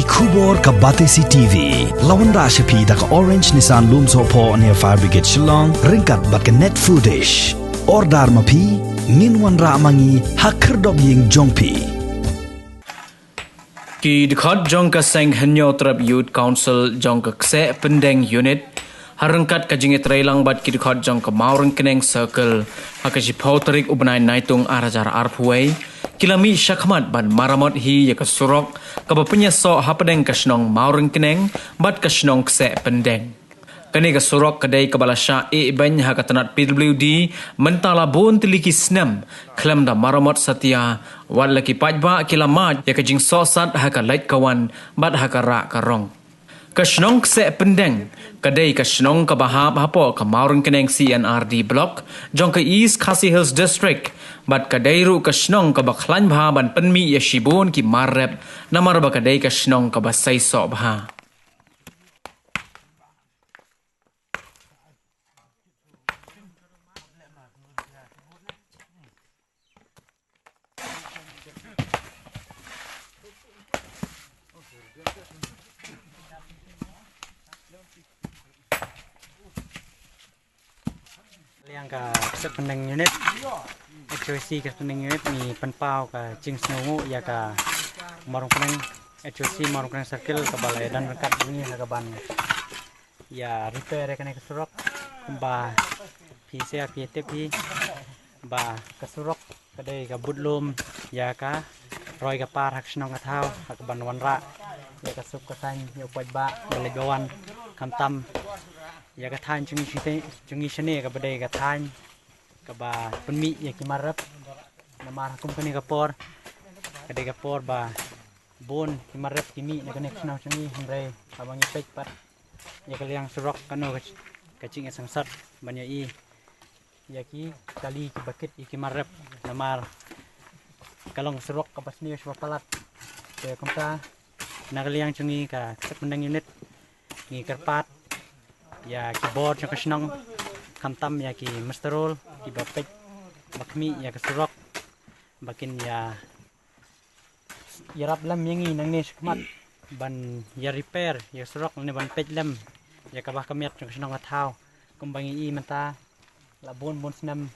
Kubor ka Batesi TV. Lawan Rashapi da ka Orange Nissan Loom Sopo near Fire Brigade Shillong. Ringkat bat ka net footage. Ordar mapi. Minwan ra mangi hakerdog ying jongpi. Ki dekat jong ka seng henyo trap youth council jong ka kse pendeng unit. Harengkat ka jingit railang bat ki dekat jong ka maureng keneng circle. Haka si pauterik ubnai naitung arajar arpway. Kilami syakmat ban maramot hi ya ka surok. Kabapenya so hapadeng ka snong maureng keneng bat ka snong kse pendeng. Kani ka surok kadai kabalasya bany haka tanat PWD mentala bon tiliki snam klam da maramot satya wala ki pajba kilamat ya ka jing sosat haka lait kawan bat haka ra karong. Kasnong kse pendeng kadai kasnong ka bahab hapo ka maureng keneng CNRD block jong ka East Khasi Hills district bat kadai ru kasnong ka bakhlan bha ban penmi ya shibon ki marrep namar ba kadai kasnong ka basai so bha. Yang ka sependeng unit HOC ka sependeng unit ni penpau ka jing snungu ya ka marung peneng HOC marung peneng circle ka balai dan rekat bunyi ka ban ya repair ka ne kesurok ba PCA PTP ba kesurok kadai ka budlum ya ka roi ka par hak snong ka thau hak ban wanra ya ka sup ka san ya poj ba balai gawan kamtam ya ka than chungi shane ka badai ka than ka ba penmi ya ki marap namar hukum kani ka por kadai ka por ba bon ki marap ki mi na kani khna chungi hindrai abang ipek pat ya ka liang surok kanu ka ching sangsat banya i ya ki kali ki bakit ki marap namar kalong surok ka pasni palat ya kumta na ka liang chungi ka sependang unit ni kerpat ya keyboard yang kesenang kamtam ya ki mesterol ki bapek bakmi ya kesurok bakin ya yarap lam yangi nang ni skmat ban ya repair ya surok ni ban pej lam ya kabah kamiat yang kesenang athau kumbangi i mata labon bon snam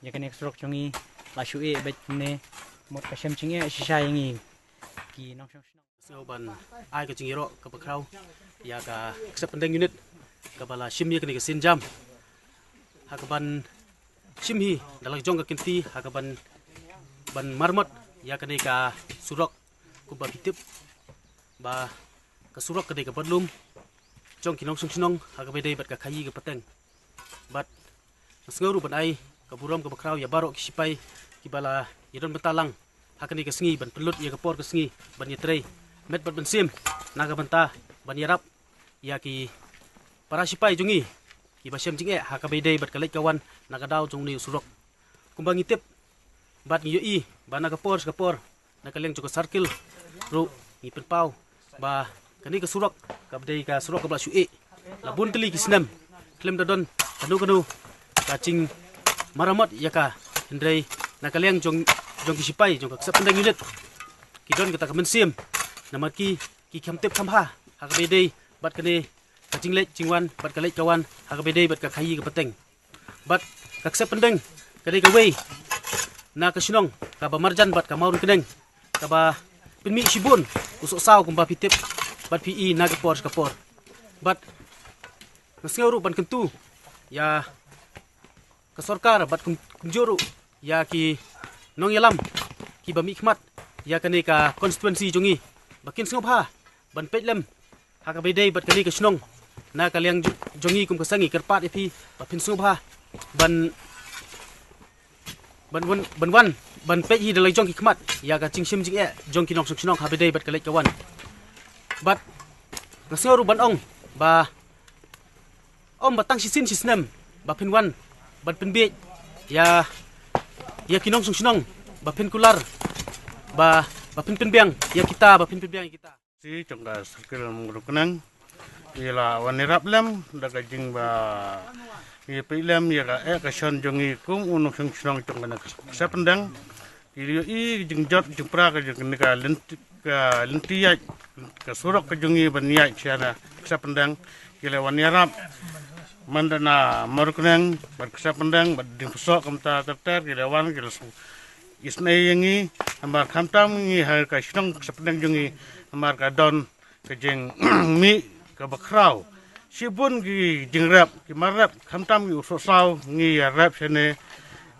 ya kan surok chungi la shui bet ne mot kasem chinge shisha yangi ki nong Sengau ban ai ka cingiro ka bakrau ya ka sependeng unit kabala shimhi kani ka sinjam hakaban shimhi dalang jong ka kinti hakaban ban marmat ya kani ka surok ku ba pitip ba ka surok kani ka badlum jong kinong sungsinong hakabai bat ka khayi ka pateng bat sengau ban ai ka buram ka bakrau ya barok ki sipai ki bala yidon bentalang hakani ka sengi ban pelut ya ka por ka sengi ban yetrei met bat ban sim naga banta ban yarap ya ki para sipai jungi ki basem jinge hakabai dei bat kalai kawan nakadaw jong ni surok kumbang itip bat ngi i ba nakapor nakaleng juga circle ru ni penpau ba kani ka surok kabdei ka surok ka blasui labun teli ki snam klem dadon kanu kacing maramat ya ka hendrai nakaleng jong ki sipai jong ka sependang unit kidon kita kemensim namar ki khamtep khamha hakabai dei bat kani kacing lek cingwan bat kalek kawan hakabai dei bat ka khayi ka pateng bat kakse pendeng kadai ka wei na ka sinong ka ba marjan bat ka maurun keneng ka ba pinmi sibun usok saw kumba pitip bat pi na ka por bat nasnguru ban kentu ya ka sarkar bat kunjuru ya ki nong yalam ki ba mi khmat ya kani ka constituency jungi bakin sngopha ban petlem hakabai dei bat kani ka sinong na kaliang jongi kum kasangi kerpat ipi bapin subha ban pej hi dalai jong ki khmat ya ka chingsim jing e jong ki nok suksinong habedei bat kalai kawan bat ngasoru ban ong ba batang sisin sisnem bapin wan ban penbe ya kinong suksinong bapin kular bapin penbiang ya kita bapin penbiang kita si chongda sakil mengrukenang ila wanirap lem daga jing ba ye pilem ya ka ka shon jongi kum unuk sung chong chong kana sependang Iriyo i jingjot jingpra ka jing ka lent ke lentiak ke surok ke jungi baniak siana kesa pendang kile wanirap mandana markunang berkesa pendang berding pusok kamta terter kile wan kile isnai yangi ambar kamtam ngi har ka shnong kesa pendang jungi ambar ka don ke jeng mi ke bakrau sibun ki jingrap ki marap kamtam ki usosau ngi rap sene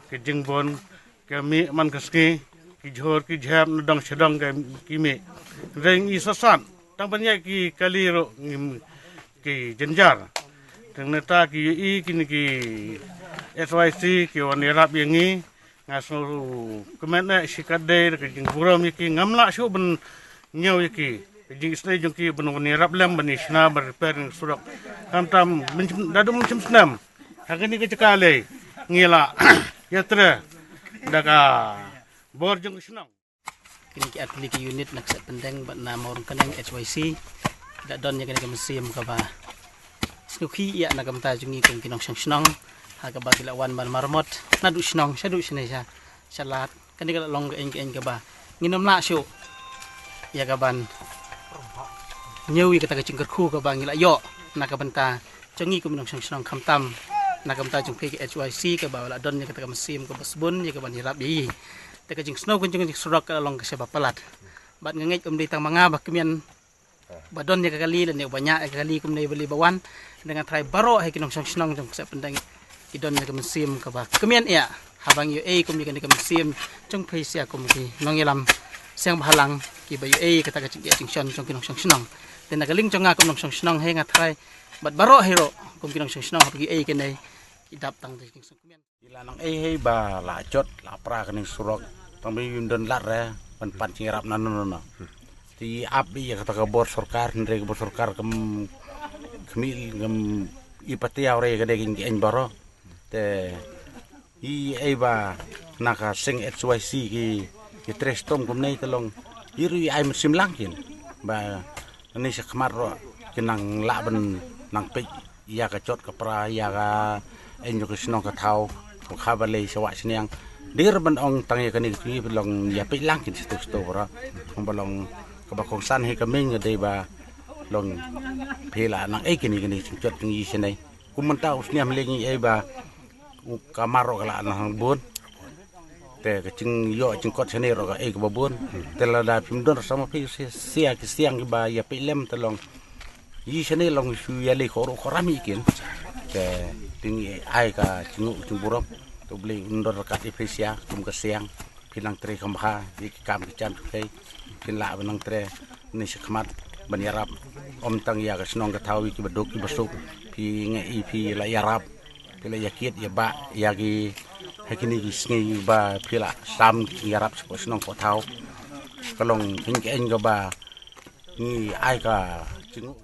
ke jingbon ke mi man keski ki jhor ki jham nodong sedong ke ki mi reng i sosat tang banyak ki kaliro ki jenjar teng neta ki i kini ki SYC ki wanirap yangi ngaso kemana sikade ke jingburam ki ngamla shu ben nyau ki jing isne jung ki ben wanirap lam ben isna berper surak kamtam dadum mencem senam hakini ke cekale ngila yatra daga bor jung senam kini ki atli ki unit nak set pendeng bat na morong keneng HYC da don ya kene ke museum ka ba snuki ya na kamta jungi kong kinong snong ha ka ba tilawan ban marmot na du snong shadu shne sha salat kani ka long eng ka ba nginom la shu ya ka ban nyewi ka ta ka cingker khu ka ba ngila yo na ka banta jungi kong kinong snong kamtam na kamta jung ke HYC ka ba la don ya ka ta ka museum ka basbun ya ka ban hirap yi ta ka jing snow kun jing surak ka long ka sa palat bat ngengej ditang mga ba kemian badon ya kali dan ya banyak kali kumnai beli bawan dengan try baro hai kinong snong jong sa pendang idon ya museum ka ba kemian ya habang yu kum ya ka museum jong phaisia kum ki nong yalam siang bahalang ki ba yu kata ka jing shon jong kinong snong den nagaling jong nga kum snong hai nga try bat baro hero kum kinong snong habagi kenai idap tang jing snong kemian ilanang hei ba la chot la pra kaning surok tambi yundon lat re pan pan cingirap nanono ti abi ya kata kabor sorkar ndre kabor sorkar kemil kem ipati awre gade king en baro te I ba naka sing HYC ki trestom kumnei telong iri ai musim langkin ba ni sekmar ro kinang laben nang pe ya ka chot ka pra ya ka enyo ka snong ka thau ko khabale sawa siniang dir ban ong tang ya kani ki belong ya pe langkin situ sto bro ong belong kabakong san he kaming de ba long phela nang kini chot ngi sinai kumanta usnia mlengi ba kamaro kala nang bun te kecing yo cing kot sene ro ka babun tela da pimdon sama pi sia ki siang ba ya pilem telong yi sene long su ya le khoro khorami kin te tingi ai ka cingu cimburom to beli undor ka ipisia tum ka siang pinang tri kamha di kam kican kai kila benang tre ni sekmat banyarap om tang ya ka snong ka thawi ki bedok ki besuk pi nge pi la yarap pila yakit ya ba ya ki hakini ki sngi ba pila sam ki yarap snong ko thau kalong king eng ga ba ni ai ka cingu